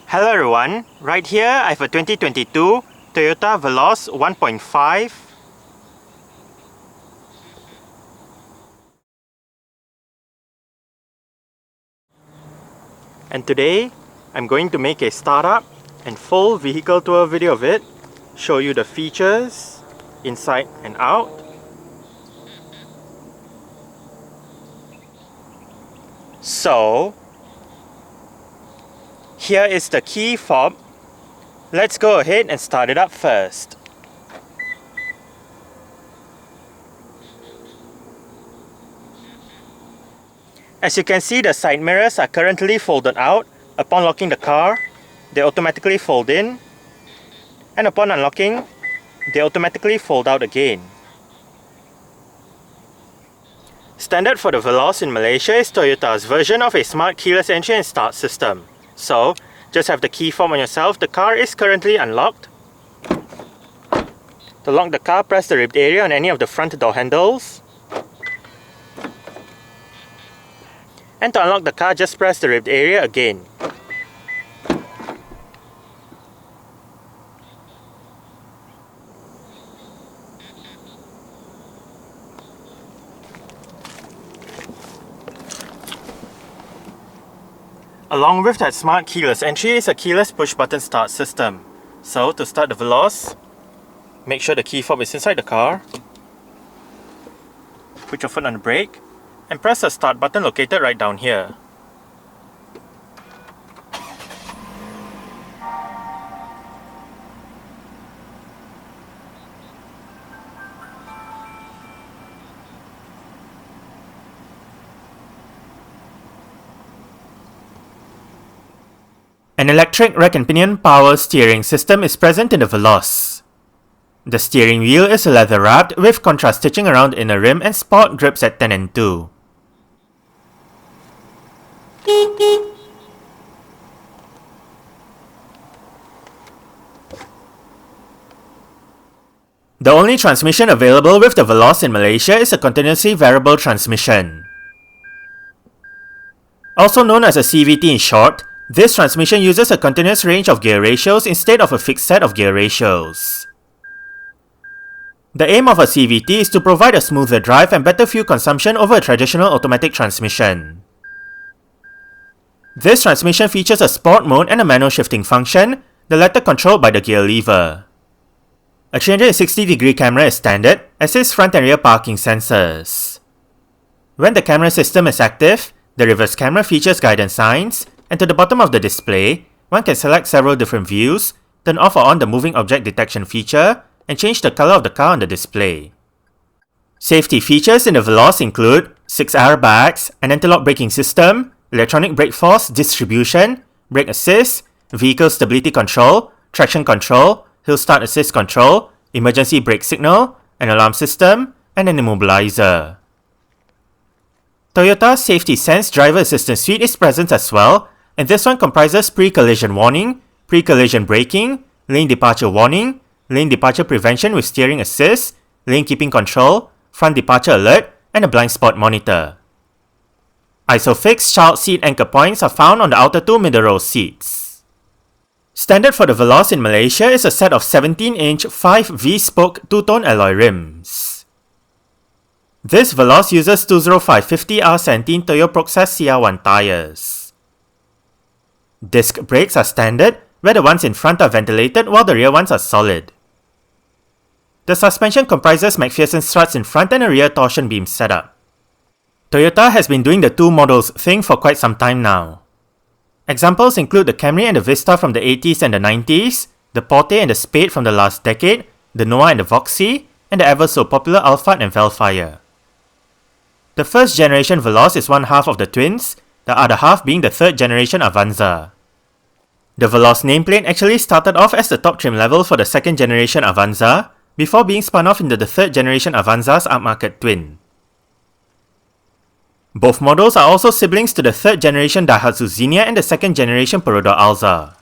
Hello everyone, right here I have a 2022 Toyota Veloz 1.5. And today I'm going to make a startup and full vehicle tour video of it, show you the features inside and out. So here is the key fob. Let's go ahead and start it up first. As you can see, the side mirrors are currently folded out. Upon locking the car, they automatically fold in, and upon unlocking, they automatically fold out again. Standard for the Veloz in Malaysia is Toyota's version of a smart keyless entry and start system. So, just have the key fob on yourself. The car is currently unlocked. To lock the car, press the ribbed area on any of the front door handles. And to unlock the car, just press the ribbed area again. Along with that smart keyless entry is a keyless push button start system. So to start the Veloz, make sure the key fob is inside the car. Put your foot on the brake and press the start button located right down here. An electric rack and pinion power steering system is present in the Veloz. The steering wheel is leather wrapped with contrast stitching around the inner rim and sport grips at 10 and 2. The only transmission available with the Veloz in Malaysia is a continuously variable transmission. Also known as a CVT in short, this transmission uses a continuous range of gear ratios instead of a fixed set of gear ratios. The aim of a CVT is to provide a smoother drive and better fuel consumption over a traditional automatic transmission. This transmission features a sport mode and a manual shifting function, the latter controlled by the gear lever. A 360-degree camera is standard, as is front and rear parking sensors. When the camera system is active, the reverse camera features guidance signs, and to the bottom of the display, one can select several different views, turn off or on the moving object detection feature, and change the color of the car on the display. Safety features in the Veloz include 6 airbags, an anti-lock braking system, electronic brake force distribution, brake assist, vehicle stability control, traction control, hill start assist control, emergency brake signal, an alarm system, and an immobilizer. Toyota's Safety Sense Driver Assistance Suite is present as well, and this one comprises pre-collision warning, pre-collision braking, lane departure warning, lane departure prevention with steering assist, lane keeping control, front departure alert, and a blind spot monitor. ISOFIX child seat anchor points are found on the outer two middle row seats. Standard for the Veloz in Malaysia is a set of 17-inch 5V-spoke two-tone alloy rims. This Veloz uses 205/50 R17 Toyo Process CR1 tires. Disc brakes are standard, where the ones in front are ventilated while the rear ones are solid. The suspension comprises McPherson struts in front and a rear torsion beam setup. Toyota has been doing the two models thing for quite some time now. Examples include the Camry and the Vista from the 80s and the 90s, the Porte and the Spade from the last decade, the Noah and the Voxy, and the ever so popular Alphard and Velfire. The first generation Veloz is one half of the twins, the other half being the third generation Avanza. The Veloz nameplate actually started off as the top trim level for the second generation Avanza, before being spun off into the third generation Avanza's upmarket twin. Both models are also siblings to the third generation Daihatsu Xenia and the second generation Perodor Alza.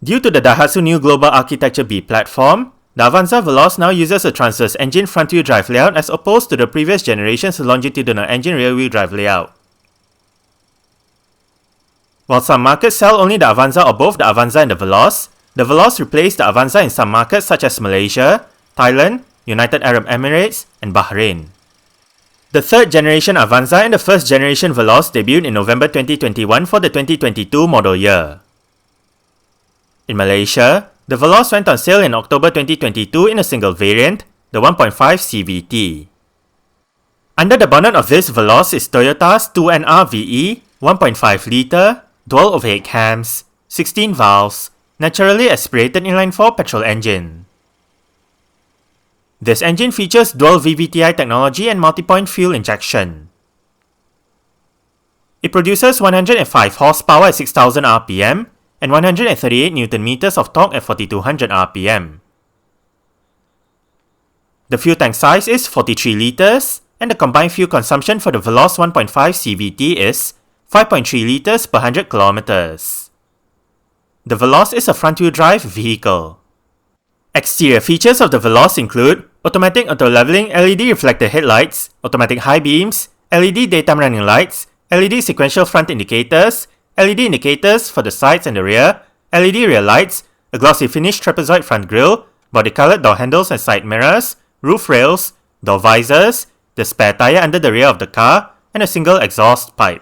Due to the Daihatsu new global architecture B platform, the Avanza Veloz now uses a transverse engine front-wheel drive layout as opposed to the previous generation's longitudinal engine rear-wheel drive layout. While some markets sell only the Avanza or both the Avanza and the Veloz replaced the Avanza in some markets such as Malaysia, Thailand, United Arab Emirates, and Bahrain. The third generation Avanza and the first generation Veloz debuted in November 2021 for the 2022 model year. In Malaysia, the Veloz went on sale in October 2022 in a single variant, the 1.5 CVT. Under the bonnet of this Veloz is Toyota's 2NR VE, 1.5 litre, dual overhead cams, 16 valves, naturally aspirated inline-4 petrol engine. This engine features dual VVTi technology and multi-point fuel injection. It produces 105 horsepower at 6000 rpm and 138 Nm of torque at 4200 rpm. The fuel tank size is 43 litres, and the combined fuel consumption for the Veloz 1.5 CVT is 5.3 litres per 100 kilometers. The Veloz is a front-wheel drive vehicle. Exterior features of the Veloz include automatic auto-leveling LED reflector headlights, automatic high beams, LED daytime running lights, LED sequential front indicators, LED indicators for the sides and the rear, LED rear lights, a glossy finished trapezoid front grille, body-colored door handles and side mirrors, roof rails, door visors, the spare tyre under the rear of the car, and a single exhaust pipe.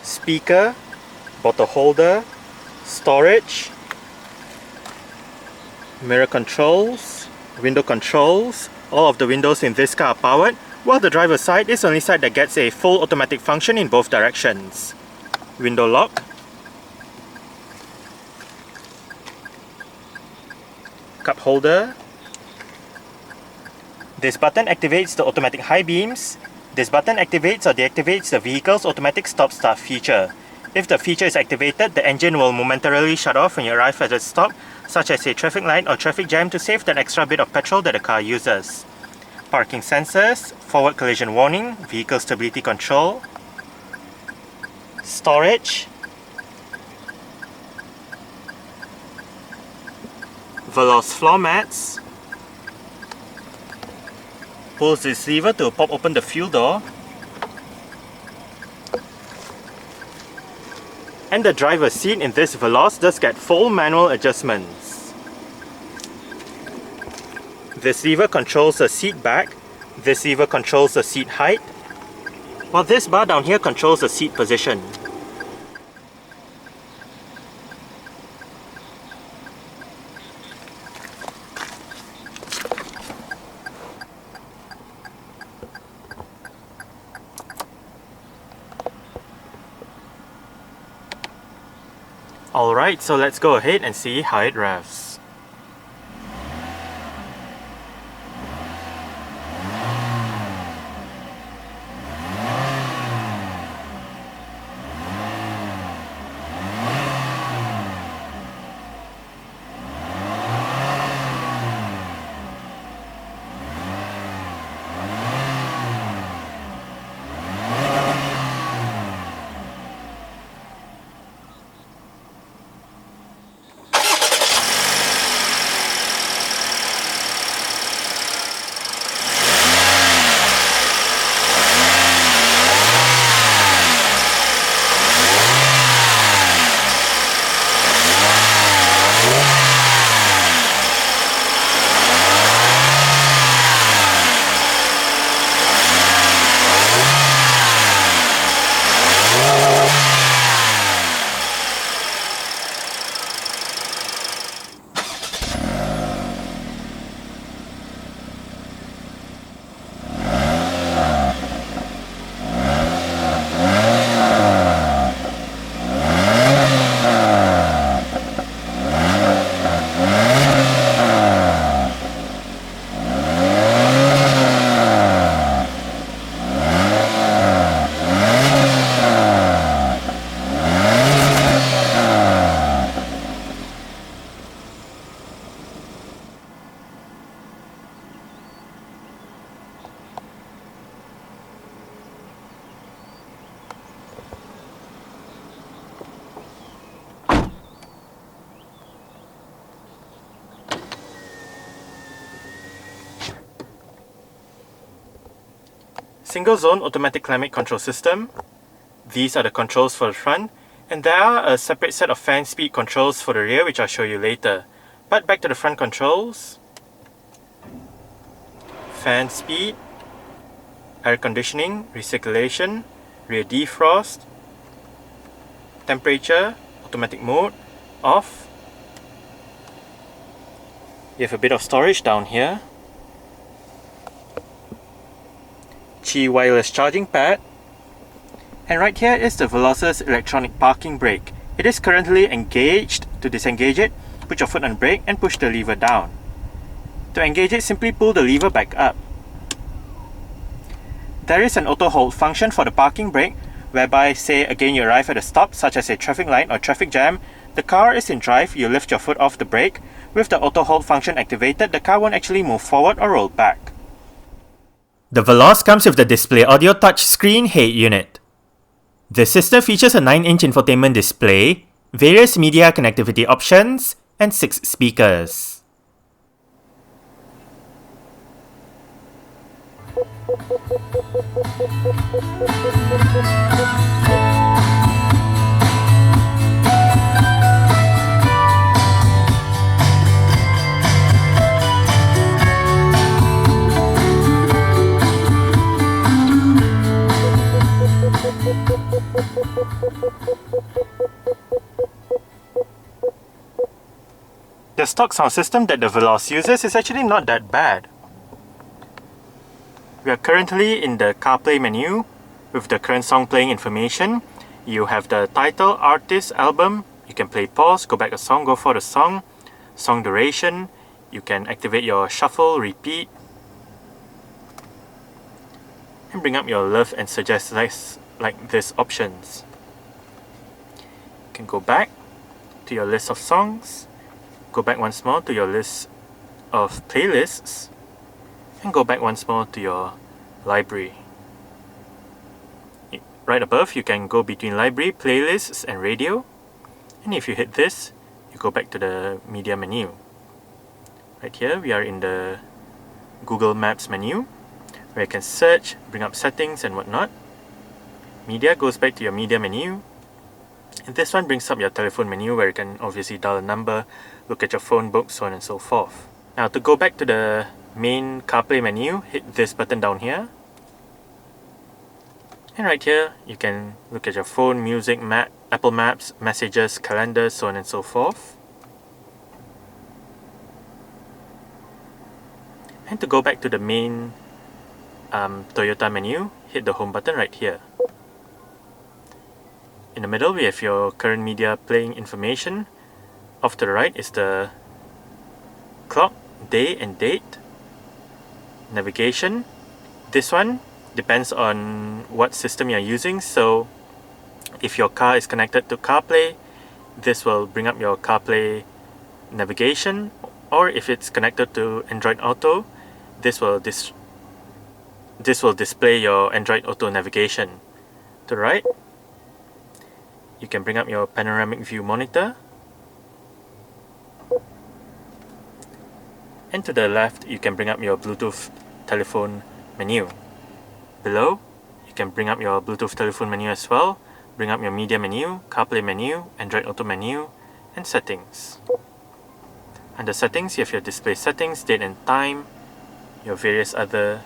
Speaker, bottle holder, storage, mirror controls, window controls. All of the windows in this car are powered, while the driver's side is the only side that gets a full automatic function in both directions. Window lock, cup holder. This button activates the automatic high beams. This button activates or deactivates the vehicle's automatic stop-start feature. If the feature is activated, the engine will momentarily shut off when you arrive at a stop, such as a traffic light or traffic jam, to save that extra bit of petrol that the car uses. Parking sensors, forward collision warning, vehicle stability control, storage, Veloz floor mats. Pulls this lever to pop open the fuel door, and the driver's seat in this Veloz does get full manual adjustments. This lever controls the seat back, this lever controls the seat height, while this bar down here controls the seat position. Alright, so let's go ahead and see how it revs. Single zone automatic climate control system. These are the controls for the front, and there are a separate set of fan speed controls for the rear, which I'll show you later. But back to the front controls. Fan speed, air conditioning, recirculation, rear defrost, temperature, automatic mode, off. You have a bit of storage down here. Qi wireless charging pad. And right here is the Veloz's electronic parking brake. It is currently engaged. To disengage it, put your foot on the brake and push the lever down. To engage it, simply pull the lever back up. There is an auto hold function for the parking brake, whereby, say again you arrive at a stop such as a traffic light or traffic jam, the car is in drive, you lift your foot off the brake. With the auto hold function activated, the car won't actually move forward or roll back. The Veloz comes with the display audio touchscreen head unit. The system features a 9-inch infotainment display, various media connectivity options, and 6 speakers. The stock sound system that the Veloz uses is actually not that bad. We are currently in the CarPlay menu with the current song playing information. You have the title, artist, album. You can play pause, go back a song, go for the song. Song duration. You can activate your shuffle, repeat. And bring up your love and suggest like this options. You can go back to your list of songs. Go back once more to your list of playlists, and go back once more to your library. Right above, you can go between library, playlists, and radio. And if you hit this, you go back to the media menu. Right here, we are in the Google Maps menu, where you can search, bring up settings, and whatnot. Media goes back to your media menu. And this one brings up your telephone menu, where you can obviously dial a number, look at your phone book, so on and so forth. Now to go back to the main CarPlay menu, hit this button down here. And right here, you can look at your phone, music, map, Apple Maps, messages, calendar, so on and so forth. And to go back to the main Toyota menu, hit the home button right here. In the middle, we have your current media playing information. Off to the right is the clock, day and date, navigation. This one depends on what system you're using. So if your car is connected to CarPlay, this will bring up your CarPlay navigation. Or if it's connected to Android Auto, this will display your Android Auto navigation. To the right, you can bring up your panoramic view monitor. And to the left, you can bring up your Bluetooth telephone menu. Below, you can bring up your Bluetooth telephone menu as well. Bring up your media menu, CarPlay menu, Android Auto menu, and settings. Under settings, you have your display settings, date and time, your various other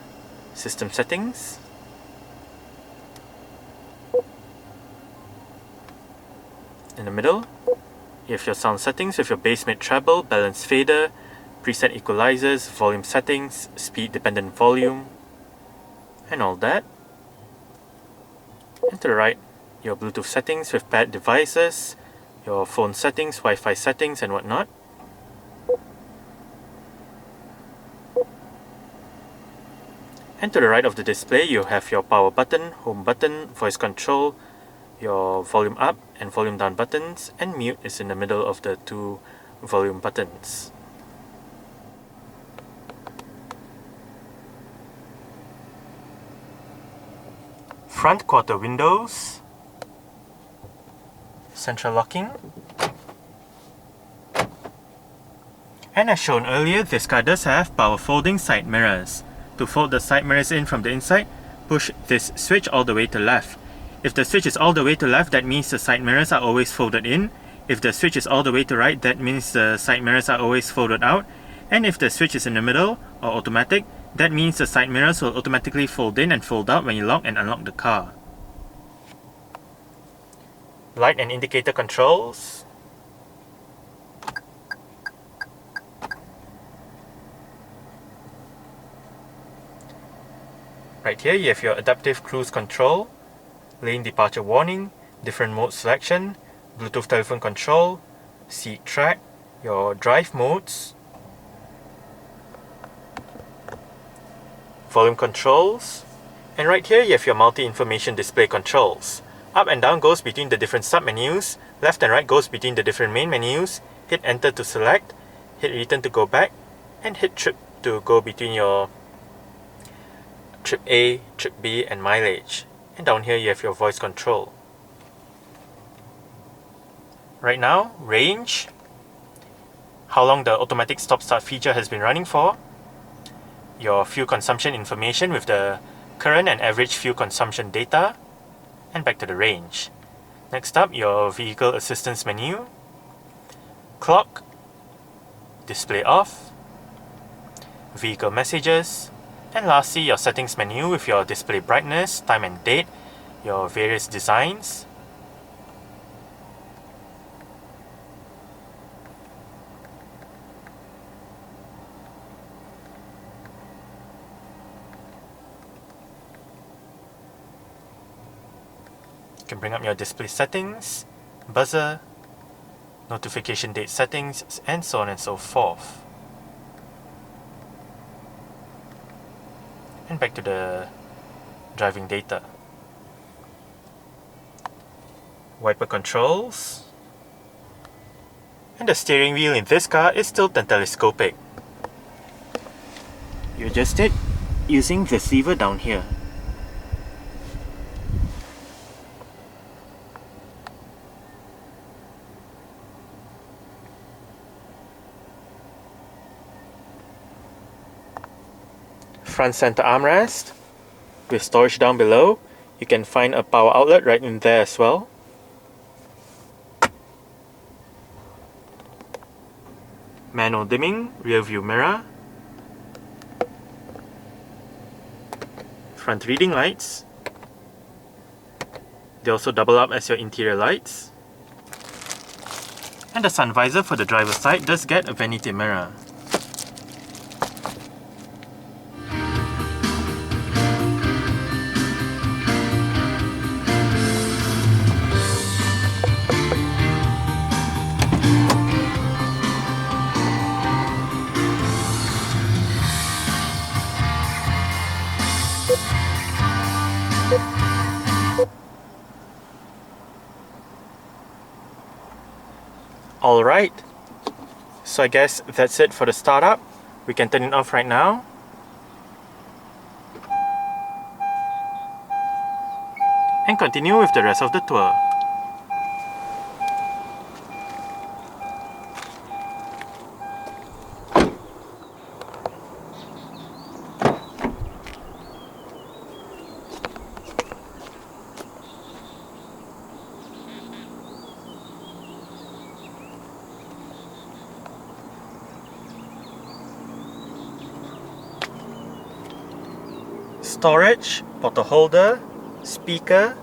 system settings. In the middle, you have your sound settings with your bass, mid, treble, balance fader, preset equalizers, volume settings, speed dependent volume, and all that. And to the right, your Bluetooth settings with paired devices, your phone settings, Wi-Fi settings, and whatnot. And to the right of the display, you have your power button, home button, voice control, your volume up and volume down buttons, and mute is in the middle of the two volume buttons. Front quarter windows, central locking, and as shown earlier, this car does have power folding side mirrors. To fold the side mirrors in from the inside, push this switch all the way to left. If the switch is all the way to left, that means the side mirrors are always folded in. If the switch is all the way to right, that means the side mirrors are always folded out. And if the switch is in the middle, or automatic, that means the side mirrors will automatically fold in and fold out when you lock and unlock the car. Light and indicator controls. Right here you have your adaptive cruise control, lane departure warning, different mode selection, Bluetooth telephone control, seat track, your drive modes, volume controls, and right here you have your multi-information display controls. Up and down goes between the different sub-menus, left and right goes between the different main menus, hit enter to select, hit return to go back, and hit trip to go between your trip A, trip B, and mileage. And down here you have your voice control. Right now, range, how long the automatic stop-start feature has been running for, your fuel consumption information with the current and average fuel consumption data, and back to the range. Next up, your vehicle assistance menu, clock, display off, vehicle messages, and lastly your settings menu with your display brightness, time and date, your various designs, you can bring up your display settings, buzzer, notification date settings, and so on and so forth. And back to the driving data. Wiper controls. And the steering wheel in this car is still telescopic. You adjust it using this lever down here. Front center armrest with storage down below. You can find a power outlet right in there as well. Manual dimming, rear view mirror, front reading lights. They also double up as your interior lights. And the sun visor for the driver's side does get a vanity mirror. Alright, so I guess that's it for the startup. We can turn it off right now. And continue with the rest of the tour. Storage, bottle holder, speaker,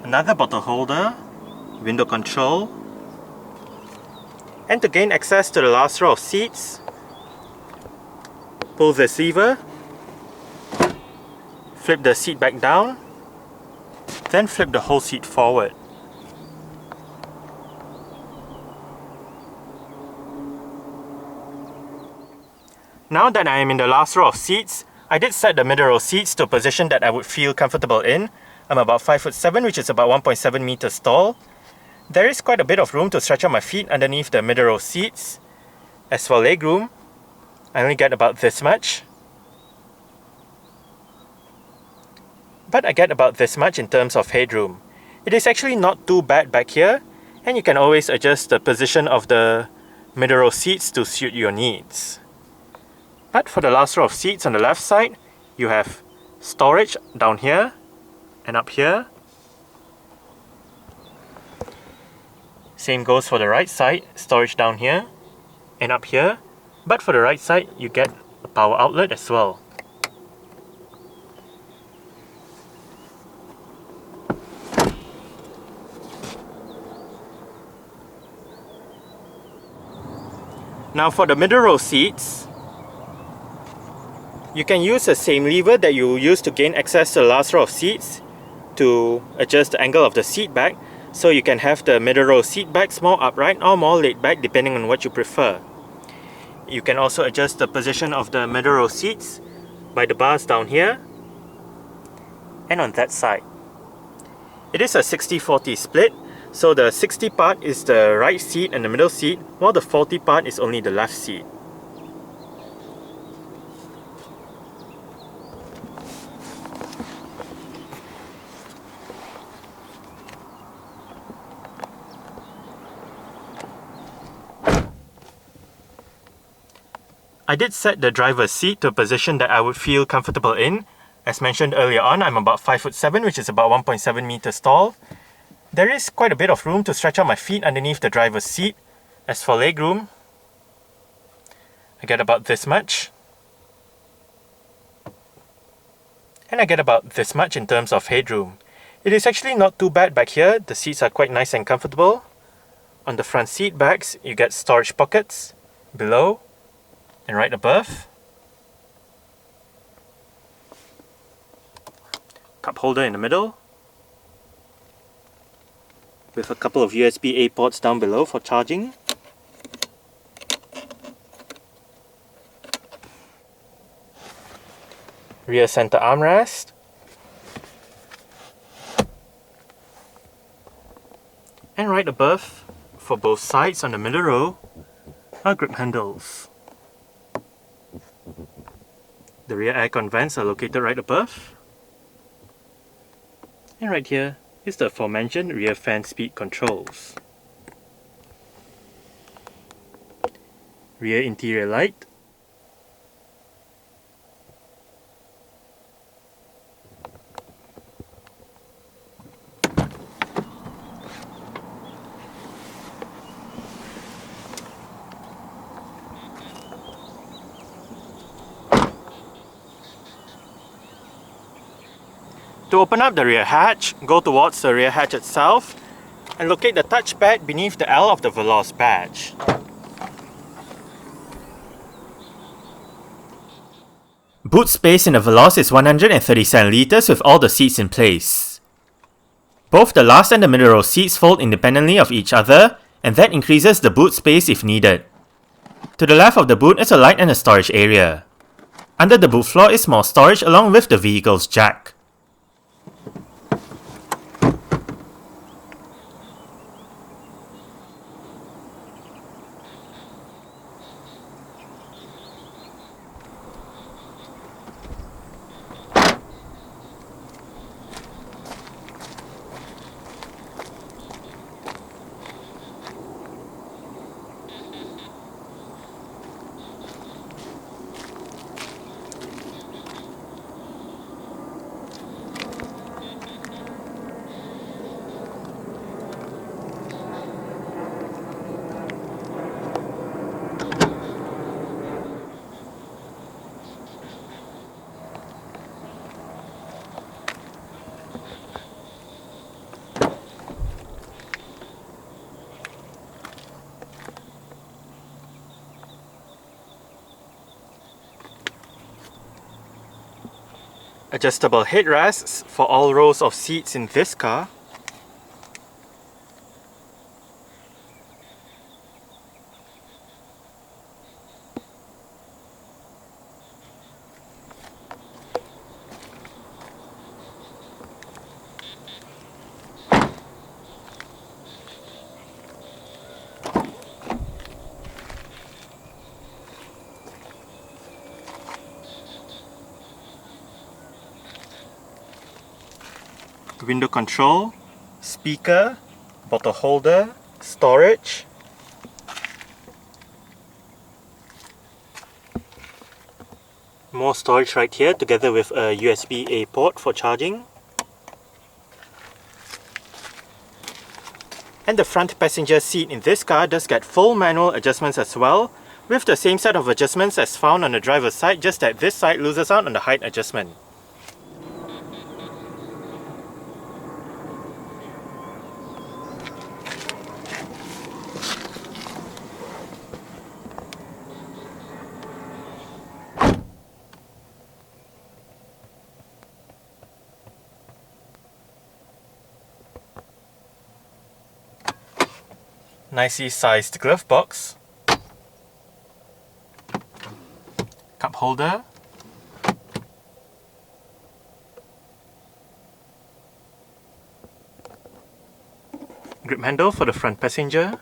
another bottle holder, window control. And to gain access to the last row of seats, pull this lever, flip the seat back down, then flip the whole seat forward. Now that I am in the last row of seats, I did set the middle row seats to a position that I would feel comfortable in. I'm about 5'7", which is about 1.7 meters tall. There is quite a bit of room to stretch out my feet underneath the middle row seats. As for legroom, I only get about this much. But I get about this much in terms of headroom. It is actually not too bad back here, and you can always adjust the position of the middle row seats to suit your needs. But for the last row of seats on the left side, you have Storage down here and up here. Same goes for the right side, storage down here and up here. But for the right side, you get a power outlet as well. Now for the middle row seats, you can use the same lever that you use to gain access to the last row of seats to adjust the angle of the seat back, so you can have the middle row seat backs more upright or more laid back depending on what you prefer. You can also adjust the position of the middle row seats by the bars down here and on that side. It is a 60-40 split, so the 60 part is the right seat and the middle seat, while the 40 part is only the left seat. I did set the driver's seat to a position that I would feel comfortable in. As mentioned earlier on, I'm about 5'7", which is about 1.7 meters tall. There is quite a bit of room to stretch out my feet underneath the driver's seat. As for legroom, I get about this much. And I get about this much in terms of headroom. It is actually not too bad back here. The seats are quite nice and comfortable. On the front seat backs, you get storage pockets below and right above. Cup holder in the middle, with a couple of USB-A ports down below for charging. Rear center armrest. And right above, for both sides on the middle row, are grip handles. The rear aircon vents are located right above. And right here is the aforementioned rear fan speed controls. Rear interior light. To open up the rear hatch, go towards the rear hatch itself and locate the touchpad beneath the L of the Veloz badge. Boot space in the Veloz is 137 litres with all the seats in place. Both the last and the middle row seats fold independently of each other, and that increases the boot space if needed. To the left of the boot is a light and a storage area. Under the boot floor is more storage along with the vehicle's jack. Adjustable headrests for all rows of seats in this car. Window control, speaker, bottle holder, storage. More storage right here together with a USB-A port for charging. And the front passenger seat in this car does get full manual adjustments as well, with the same set of adjustments as found on the driver's side, just that this side loses out on the height adjustment. Nicely sized glove box, cup holder, grip handle for the front passenger,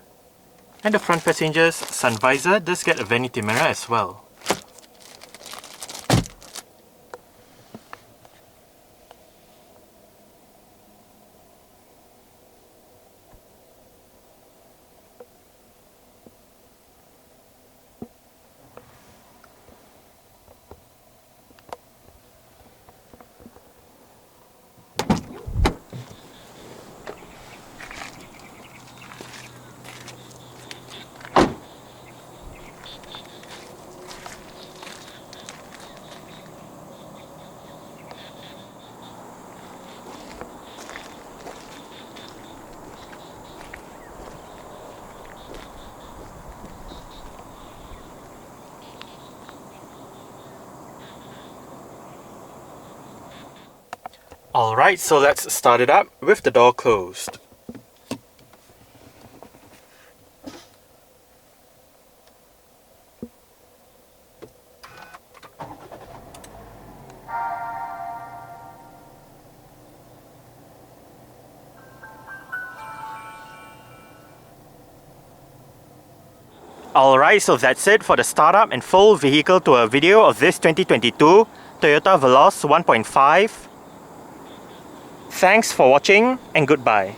and the front passenger's sun visor does get a vanity mirror as well. Alright, so let's start it up with the door closed. Alright, so that's it for the startup and full vehicle tour video of this 2022 Toyota Veloz 1.5. Thanks for watching and goodbye.